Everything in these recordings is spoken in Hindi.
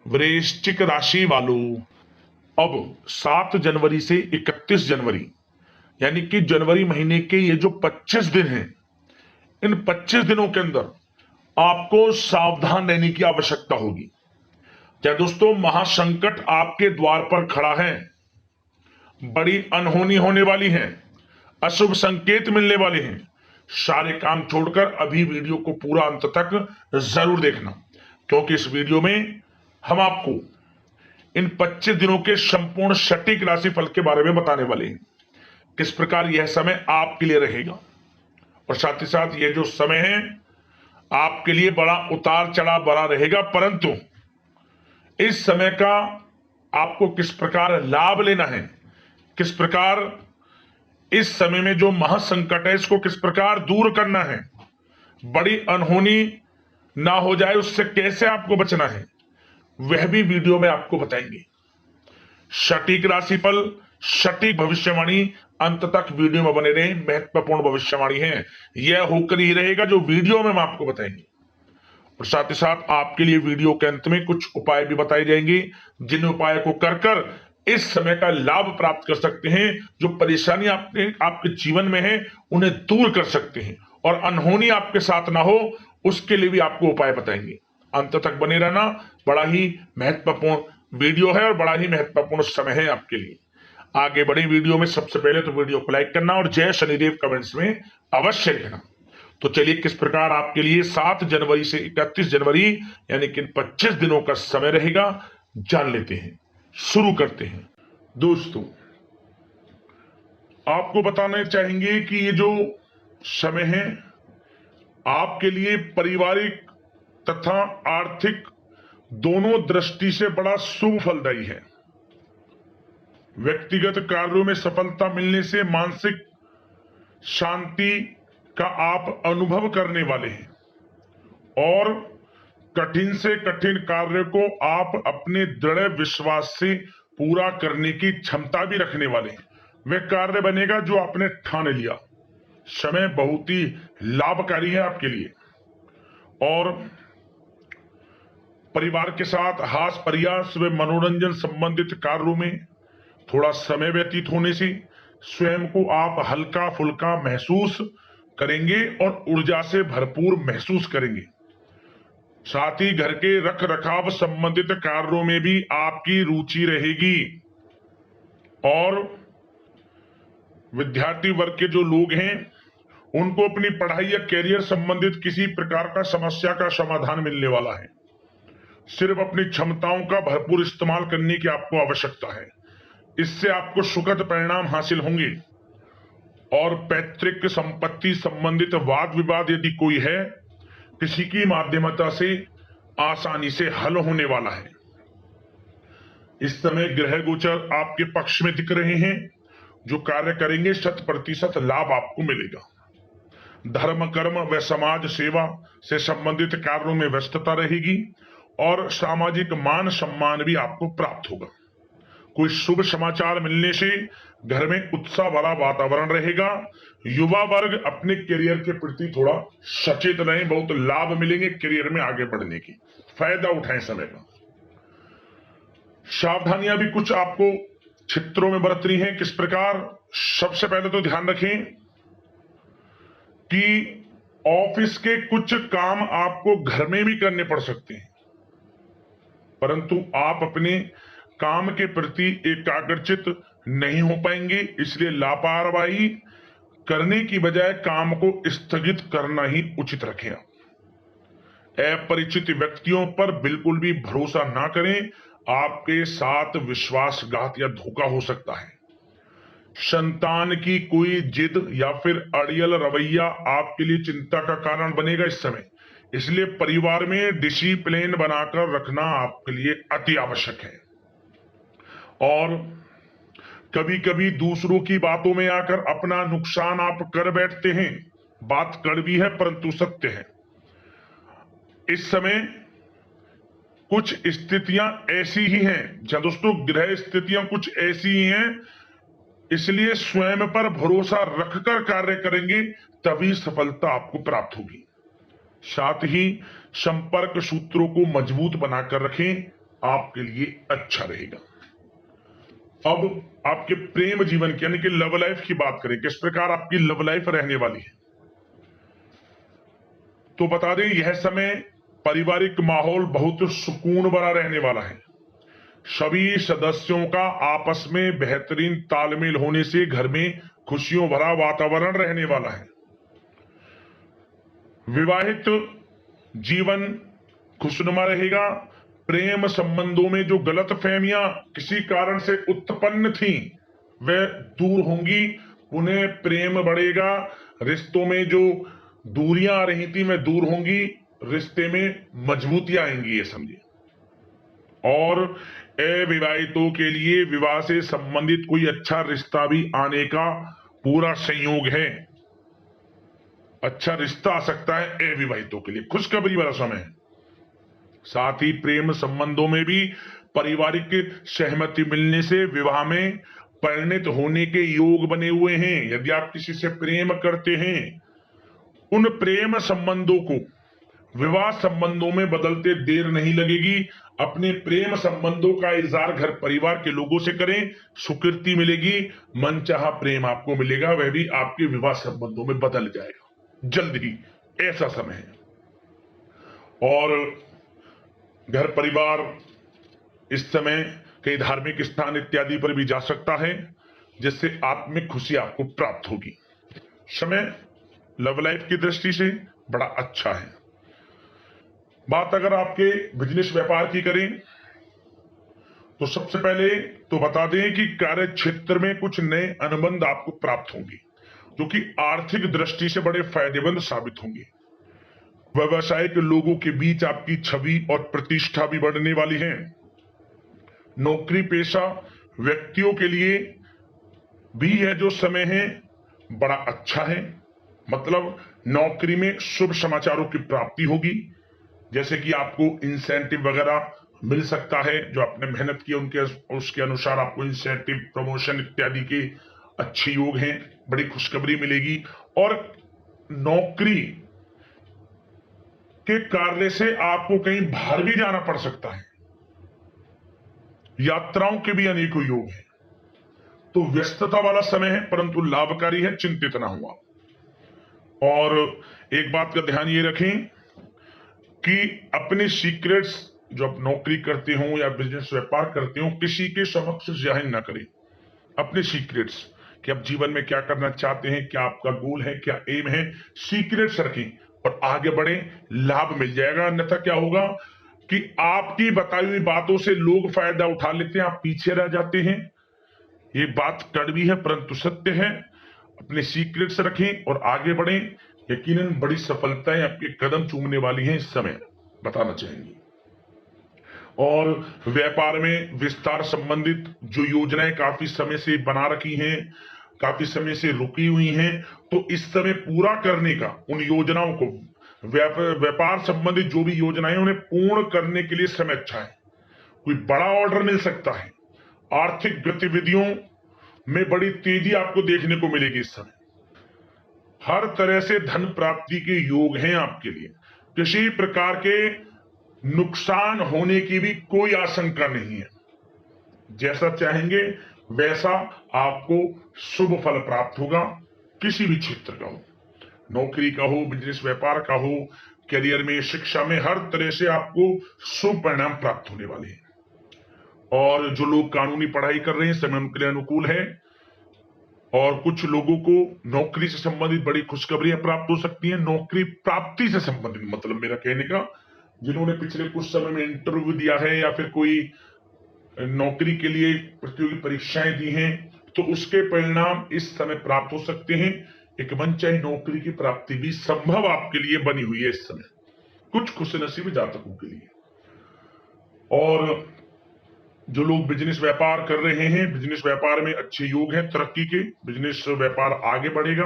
वृश्चिक राशि वालों, अब 7 जनवरी से 31 जनवरी यानी कि जनवरी महीने के ये जो 25 दिन हैं, इन 25 दिनों के अंदर आपको सावधान रहने की आवश्यकता होगी। क्या दोस्तों, महासंकट आपके द्वार पर खड़ा है, बड़ी अनहोनी होने वाली है, अशुभ संकेत मिलने वाले हैं। सारे काम छोड़कर अभी वीडियो को पूरा अंत तक जरूर देखना, क्योंकि इस वीडियो में हम आपको इन 25 दिनों के संपूर्ण सटीक राशिफल के बारे में बताने वाले हैं। किस प्रकार यह समय आपके लिए रहेगा, और साथ ही साथ यह जो समय है आपके लिए बड़ा उतार चढ़ाव भरा रहेगा, परंतु इस समय का आपको किस प्रकार लाभ लेना है, किस प्रकार इस समय में जो महासंकट है इसको किस प्रकार दूर करना है, बड़ी अनहोनी ना हो जाए उससे कैसे आपको बचना है, वह भी वीडियो में आपको बताएंगे। सटीक राशिफल, सटीक भविष्यवाणी, अंत तक वीडियो में बने रहे। महत्वपूर्ण भविष्यवाणी है, यह होकर ही रहेगा जो वीडियो में हम आपको बताएंगे। और साथ ही साथ आपके लिए वीडियो के अंत में कुछ उपाय भी बताए जाएंगे, जिन उपायों को कर कर इस समय का लाभ प्राप्त कर सकते हैं, जो परेशानी आपके जीवन में है उन्हें दूर कर सकते हैं, और अनहोनी आपके साथ ना हो उसके लिए भी आपको उपाय बताएंगे। अंत तक बने रहना, बड़ा ही महत्वपूर्ण वीडियो है और बड़ा ही महत्वपूर्ण समय है आपके लिए। आगे बढ़े वीडियो में, सबसे पहले तो वीडियो को लाइक करना और जय शनिदेव कमेंट्स में अवश्य लिखना। तो चलिए, किस प्रकार आपके लिए 7 जनवरी से 31 जनवरी यानी कि 25 दिनों का समय रहेगा, जान लेते हैं। शुरू करते हैं। दोस्तों, आपको बताना चाहेंगे कि ये जो समय है आपके लिए पारिवारिक तथा आर्थिक दोनों दृष्टि से बड़ा शुभ फलदायी है। व्यक्तिगत कार्यों में सफलता मिलने से मानसिक शांति का आप अनुभव करने वाले हैं, और कठिन से कठिन कार्य को आप अपने दृढ़ विश्वास से पूरा करने की क्षमता भी रखने वाले हैं। वह कार्य बनेगा जो आपने ठान लिया। समय बहुत ही लाभकारी है आपके लिए, और परिवार के साथ हास्य प्रयास व मनोरंजन संबंधित कार्यों में थोड़ा समय व्यतीत होने से स्वयं को आप हल्का फुल्का महसूस करेंगे और ऊर्जा से भरपूर महसूस करेंगे। साथ ही घर के रख रखाव संबंधित कार्यों में भी आपकी रुचि रहेगी, और विद्यार्थी वर्ग के जो लोग हैं उनको अपनी पढ़ाई या कैरियर संबंधित किसी प्रकार का समस्या का समाधान मिलने वाला है। सिर्फ अपनी क्षमताओं का भरपूर इस्तेमाल करने की आपको आवश्यकता है, इससे आपको सुखद परिणाम हासिल होंगे। और पैतृक संपत्ति संबंधित वाद विवाद यदि कोई है, किसी की माध्यमता से आसानी से हल होने वाला है। इस समय ग्रह गोचर आपके पक्ष में दिख रहे हैं, जो कार्य करेंगे 100% लाभ आपको मिलेगा। धर्म कर्म व समाज सेवा से संबंधित कार्यों में व्यस्तता रहेगी, और सामाजिक मान सम्मान भी आपको प्राप्त होगा। कोई शुभ समाचार मिलने से घर में उत्साह भरा वातावरण रहेगा। युवा वर्ग अपने करियर के प्रति थोड़ा सचेत रहें, बहुत लाभ मिलेंगे करियर में आगे बढ़ने की, फायदा उठाएं समय का। सावधानियां भी कुछ आपको क्षेत्रों में बरतनी है। किस प्रकार? सबसे पहले तो ध्यान रखें कि ऑफिस के कुछ काम आपको घर में भी करने पड़ सकते हैं, परंतु आप अपने काम के प्रति एकाग्रचित नहीं हो पाएंगे, इसलिए लापरवाही करने की बजाय काम को स्थगित करना ही उचित रखें। अपरिचित व्यक्तियों पर बिल्कुल भी भरोसा ना करें, आपके साथ विश्वासघात या धोखा हो सकता है। संतान की कोई जिद या फिर अड़ियल रवैया आपके लिए चिंता का कारण बनेगा इस समय, इसलिए परिवार में डिसिप्लिन बनाकर रखना आपके लिए अति आवश्यक है। और कभी कभी दूसरों की बातों में आकर अपना नुकसान आप कर बैठते हैं। बात कड़वी है परंतु सत्य है। इस समय कुछ स्थितियां ऐसी ही हैं, जहां दोस्तों ग्रह स्थितियां कुछ ऐसी ही हैं, इसलिए स्वयं पर भरोसा रखकर कार्य करेंगे तभी सफलता आपको प्राप्त होगी। साथ ही संपर्क सूत्रों को मजबूत बनाकर रखें, आपके लिए अच्छा रहेगा। अब आपके प्रेम जीवन की यानी कि लव लाइफ की बात करें, किस प्रकार आपकी लव लाइफ रहने वाली है, तो बता दें यह समय पारिवारिक माहौल बहुत सुकून भरा रहने वाला है। सभी सदस्यों का आपस में बेहतरीन तालमेल होने से घर में खुशियों भरा वातावरण रहने वाला है। विवाहित जीवन खुशनुमा रहेगा। प्रेम संबंधों में जो गलतफहमियां किसी कारण से उत्पन्न थी वह दूर होंगी, उन्हें प्रेम बढ़ेगा। रिश्तों में जो दूरियां आ रही थी वह दूर होंगी, रिश्ते में मजबूतियां आएंगी, ये समझिए। और अविवाहितों के लिए विवाह से संबंधित कोई अच्छा रिश्ता भी आने का पूरा संयोग है। अच्छा रिश्ता आ सकता है अविवाहितों के लिए, खुशखबरी वाला समय है। साथ ही प्रेम संबंधों में भी पारिवारिक सहमति मिलने से विवाह में परिणत होने के योग बने हुए हैं। यदि आप किसी से प्रेम करते हैं, उन प्रेम संबंधों को विवाह संबंधों में बदलते देर नहीं लगेगी। अपने प्रेम संबंधों का इजहार घर परिवार के लोगों से करें, स्वीकृति मिलेगी, मनचाहा प्रेम आपको मिलेगा, वह भी आपके विवाह संबंधों में बदल जाएगा जल्द ही, ऐसा समय है। और घर परिवार इस समय कई धार्मिक स्थान इत्यादि पर भी जा सकता है, जिससे आत्मिक खुशी आपको प्राप्त होगी। समय लव लाइफ की दृष्टि से बड़ा अच्छा है। बात अगर आपके बिजनेस व्यापार की करें तो सबसे पहले तो बता दें कि कार्य क्षेत्र में कुछ नए अनुबंध आपको प्राप्त होंगे, जो कि आर्थिक दृष्टि से बड़े फायदेमंद साबित होंगे। व्यवसायिक लोगों के बीच आपकी छवि और प्रतिष्ठा भी बढ़ने वाली है। नौकरी पेशा व्यक्तियों के लिए भी यह जो समय है बड़ा अच्छा है। मतलब नौकरी में शुभ समाचारों की प्राप्ति होगी, जैसे कि आपको इंसेंटिव वगैरह मिल सकता है, जो आपने मेहनत की उनके उसके अनुसार आपको इंसेंटिव, प्रमोशन इत्यादि के अच्छे योग हैं, बड़ी खुशखबरी मिलेगी। और नौकरी के कार्य से आपको कहीं बाहर भी जाना पड़ सकता है, यात्राओं के भी अनेकों योग हैं। तो व्यस्तता वाला समय है परंतु लाभकारी है, चिंतित ना हुआ। और एक बात का ध्यान ये रखें कि अपने सीक्रेट्स जो आप नौकरी करते हो या बिजनेस व्यापार करते हो, किसी के समक्ष जाहिर ना करें अपने सीक्रेट्स, कि आप जीवन में क्या करना चाहते हैं, क्या आपका गोल है, क्या एम है, सीक्रेट्स रखें और आगे बढ़े, लाभ मिल जाएगा। अन्यथा क्या होगा कि आपकी बताई हुई बातों से लोग फायदा उठा लेते हैं, आप पीछे रह जाते हैं। ये बात कड़वी है परंतु सत्य है। अपने सीक्रेट्स रखें और आगे बढ़ें, यकीनन बड़ी सफलताएं आपके कदम चूमने वाली हैं इस समय, बताना चाहेंगे। और व्यापार में विस्तार संबंधित जो योजनाएं काफी समय से बना रखी हैं, काफी समय से रुकी हुई हैं, तो इस समय पूरा करने का, उन योजनाओं को, व्यापार संबंधित जो भी योजनाएं उन्हें पूर्ण करने के लिए समय अच्छा है। कोई बड़ा ऑर्डर मिल सकता है। आर्थिक गतिविधियों में बड़ी तेजी आपको देखने को मिलेगी इस समय। हर तरह से धन प्राप्ति के योग हैं आपके लिए। किसी प्रकार के नुकसान होने की भी कोई आशंका नहीं है। जैसा चाहेंगे वैसा आपको शुभ फल प्राप्त होगा। किसी भी क्षेत्र का हो, नौकरी का हो, बिजनेस व्यापार का हो, करियर में, शिक्षा में, हर तरह से आपको शुभ परिणाम प्राप्त होने वाले हैं। और जो लोग कानूनी पढ़ाई कर रहे हैं समय उनके लिए अनुकूल है। और कुछ लोगों को नौकरी से संबंधित बड़ी खुशखबरियां प्राप्त हो सकती हैं। नौकरी प्राप्ति से संबंधित मतलब मेरा कहने का, जिन्होंने पिछले कुछ समय में इंटरव्यू दिया है या फिर कोई नौकरी के लिए प्रतियोगी परीक्षाएं दी हैं, तो उसके परिणाम इस समय प्राप्त हो सकते हैं। एक मनचाही नौकरी की प्राप्ति भी संभव आपके लिए बनी हुई है इस समय, कुछ खुशनसीब जातकों के लिए। और जो लोग बिजनेस व्यापार कर रहे हैं, बिजनेस व्यापार में अच्छे योग हैं तरक्की के, बिजनेस व्यापार आगे बढ़ेगा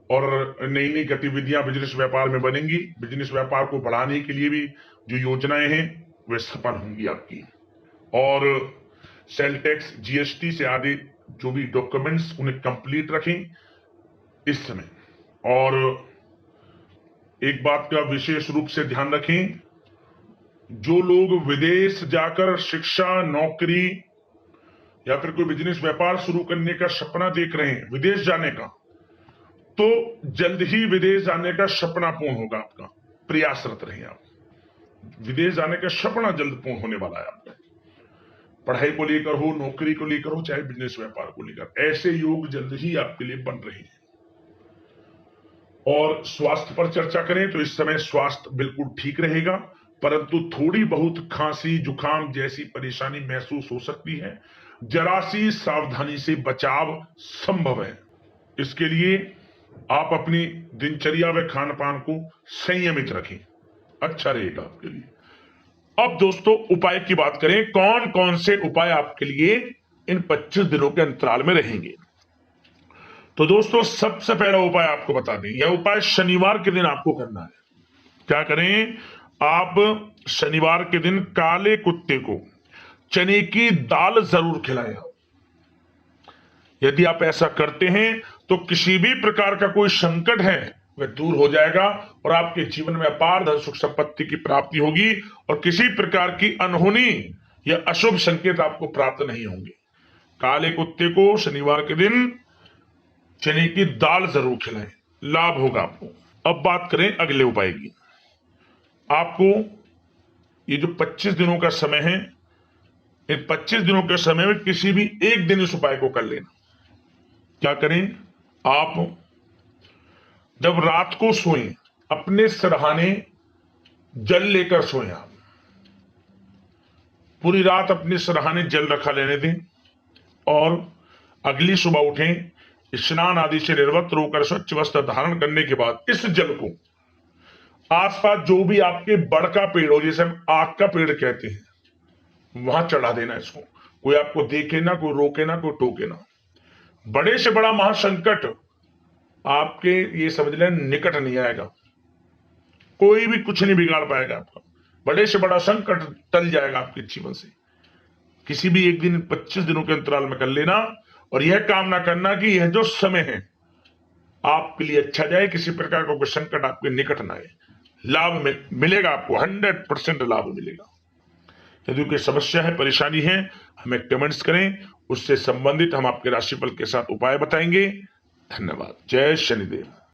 और नई नई गतिविधियां बिजनेस व्यापार में बनेंगी। बिजनेस व्यापार को बढ़ाने के लिए भी जो योजनाएं हैं वे सफल होंगी आपकी। और सेल टैक्स, जीएसटी से आदि जो भी डॉक्यूमेंट्स उन्हें कंप्लीट रखें इस समय। और एक बात का विशेष रूप से ध्यान रखें जो लोग विदेश जाकर शिक्षा, नौकरी या फिर कोई बिजनेस व्यापार शुरू करने का सपना देख रहे हैं, विदेश जाने का, तो जल्द ही विदेश जाने का सपना पूर्ण होगा आपका। प्रयासरत रहिए आप, विदेश जाने का सपना जल्द पूर्ण होने वाला है आपका। पढ़ाई को लेकर हो, नौकरी को लेकर हो, चाहे बिजनेस व्यापार को लेकर, ऐसे योग जल्द ही आपके लिए बन रहे हैं। और स्वास्थ्य पर चर्चा करें तो इस समय स्वास्थ्य बिल्कुल ठीक रहेगा, परंतु थोड़ी बहुत खांसी, जुकाम जैसी परेशानी महसूस हो सकती है। जरा सी सावधानी से बचाव संभव है। इसके लिए आप अपनी दिनचर्या व खान पान को संयमित रखें, अच्छा रहेगा आपके लिए। अब दोस्तों उपाय की बात करें, कौन कौन से उपाय आपके लिए इन 25 दिनों के अंतराल में रहेंगे। तो दोस्तों सबसे पहला उपाय आपको बता दें, यह उपाय शनिवार के दिन आपको करना है। क्या करें, आप शनिवार के दिन काले कुत्ते को चने की दाल जरूर खिलाएं। यदि आप ऐसा करते हैं तो किसी भी प्रकार का कोई संकट है वह दूर हो जाएगा और आपके जीवन में अपार धन सुख संपत्ति की प्राप्ति होगी और किसी प्रकार की अनहोनी या अशुभ संकेत आपको प्राप्त नहीं होंगे। काले कुत्ते को शनिवार के दिन चने की दाल जरूर खिलाएं, लाभ होगा आपको। अब बात करें अगले उपाय की। आपको ये जो 25 दिनों का समय है, इन 25 दिनों के समय में किसी भी एक दिन इस उपाय को कर लेना। क्या करें, आप जब रात को सोएं अपने सिरहाने जल लेकर सोएं। आप पूरी रात अपने सिरहाने जल रखा लेने दें और अगली सुबह उठें, स्नान आदि से निर्वस्त्र होकर स्वच्छ वस्त्र धारण करने के बाद इस जल को आसपास जो भी आपके बड़ का पेड़ हो, जैसे हम आग का पेड़ कहते हैं, वहां चढ़ा देना इसको। कोई आपको देखे ना, कोई रोके ना, कोई टोके ना। बड़े से बड़ा महासंकट आपके ये समझ लें निकट नहीं आएगा, कोई भी कुछ नहीं बिगाड़ पाएगा आपका। बड़े से बड़ा संकट टल जाएगा आपके जीवन से। किसी भी एक दिन 25 दिनों के अंतराल में कर लेना और यह कामना करना कि यह जो समय है आपके लिए अच्छा जाए, किसी प्रकार का कोई संकट आपके निकट ना आए। लाभ मिलेगा आपको, 100% लाभ मिलेगा। यदि कोई समस्या है, परेशानी है, हमें कमेंट्स करें, उससे संबंधित हम आपके राशिफल के साथ उपाय बताएंगे। धन्यवाद। जय शनिदेव।